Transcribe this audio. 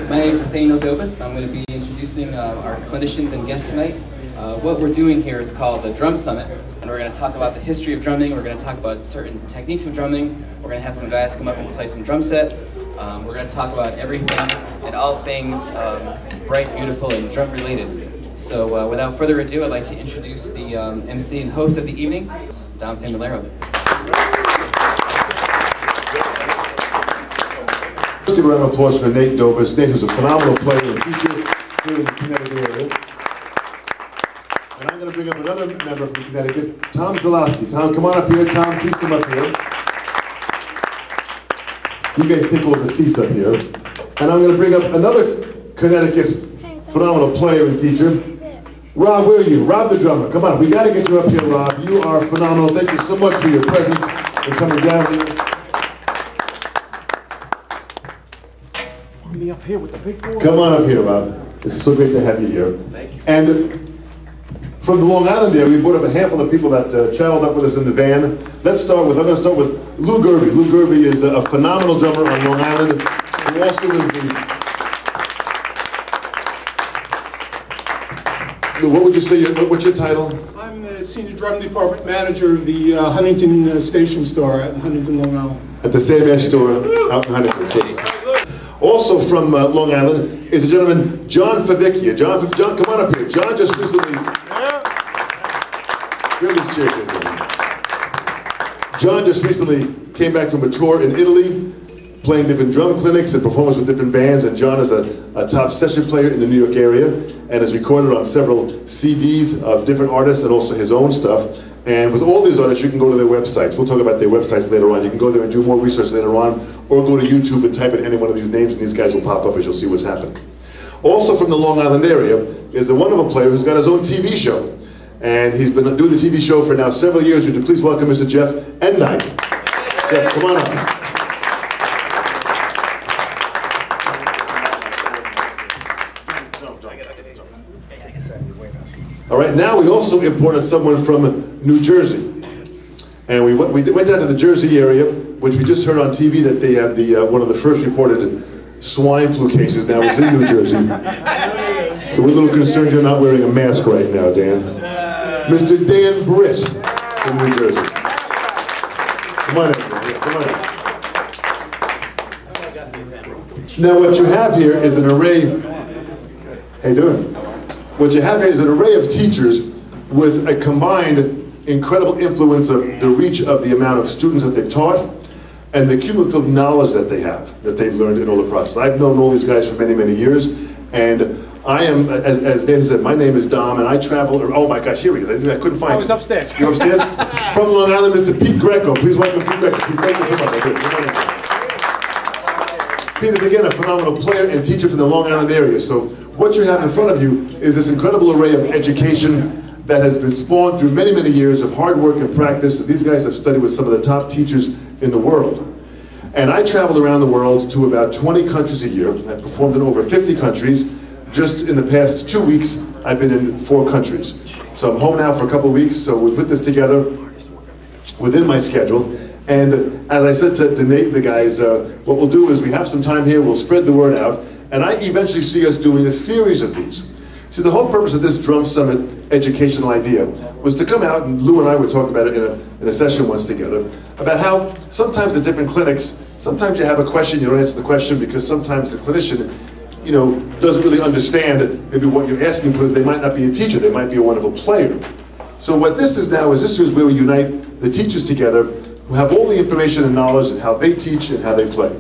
My name is Famularo. I'm going to be introducing our clinicians and guests tonight. What we're doing here is called the Drum Summit, and we're going to talk about the history of drumming. We're going to talk about certain techniques of drumming. We're going to have some guys come up and play some drum set. We're going to talk about everything and all things bright, beautiful, and drum related. So without further ado, I'd like to introduce the MC and host of the evening, Famularo. Let's give a round of applause for Nate Dobus. Nate is a phenomenal player and teacher here in the Connecticut area. And I'm going to bring up another member from Connecticut, Tom Zalowski. Tom, come on up here. Tom, please come up here. You guys take all the seats up here. And I'm going to bring up another Connecticut phenomenal player and teacher. Rob, where are you? Rob the drummer. Come on, we got to get you up here, Rob. You are phenomenal. Thank you so much for your presence and coming down here. Me up here with the big boy. Come on up here, Rob. It's so great to have you here. Thank you. And from the Long Island area, we brought up a handful of people that traveled up with us in the van. I'm going to start with Lou Gerby. Lou Gerby is a phenomenal drummer on Long Island, who also is Lou, what would you say, what's your title? I'm the Senior Drum Department Manager of the Huntington Station Store at Huntington, Long Island. At the Sam Ash store out in Huntington. Also from Long Island is a gentleman, John Favicchia. John, come on up here. John just recently... Grab this chair here, John just recently came back from a tour in Italy, playing different drum clinics and performance with different bands, and John is a top session player in the New York area and has recorded on several CDs of different artists and also his own stuff. And with all these artists, you can go to their websites. We'll talk about their websites later on. You can go there and do more research later on, or go to YouTube and type in any one of these names, and these guys will pop up as you'll see what's happening. Also from the Long Island area is a wonderful player who's got his own TV show. And he's been doing the TV show for now several years. Would you please welcome Mr. Jeff Endyke. Jeff, come on up. All right, now we also imported someone from New Jersey. And we went down to the Jersey area, which we just heard on TV that they have one of the first reported swine flu cases now is in New Jersey. So we're a little concerned you're not wearing a mask right now, Dan. Mr. Dan Britt from New Jersey. Come on in, come on in. Now what you have here is an array, how you doing? What you have here is an array of teachers with a combined incredible influence of the reach of the amount of students that they've taught and the cumulative knowledge that they have, that they've learned in all the process. I've known all these guys for many, many years, and I am, as Dan said, my name is Dom, and I travel, oh my gosh, here he is, I couldn't find him. I was upstairs. You're upstairs? From Long Island, Mr. Pete Greco. Please welcome Pete Greco. Pete Greco, come on. Pete is again a phenomenal player and teacher from the Long Island area. So what you have in front of you is this incredible array of education that has been spawned through many, many years of hard work and practice. These guys have studied with some of the top teachers in the world. And I traveled around the world to about 20 countries a year. I performed in over 50 countries. Just in the past 2 weeks, I've been in 4 countries. So I'm home now for a couple of weeks, so we put this together within my schedule. And as I said to Nate, the guys, what we'll do is we have some time here, we'll spread the word out, and I eventually see us doing a series of these. See, the whole purpose of this Drum Summit educational idea was to come out, and Lou and I were talking about it in a session once together, about how sometimes the different clinics, sometimes you have a question, you don't answer the question because sometimes the clinician, you know, doesn't really understand maybe what you're asking because they might not be a teacher, they might be a wonderful player. So what this is now is this is where we unite the teachers together who have all the information and knowledge and how they teach and how they play.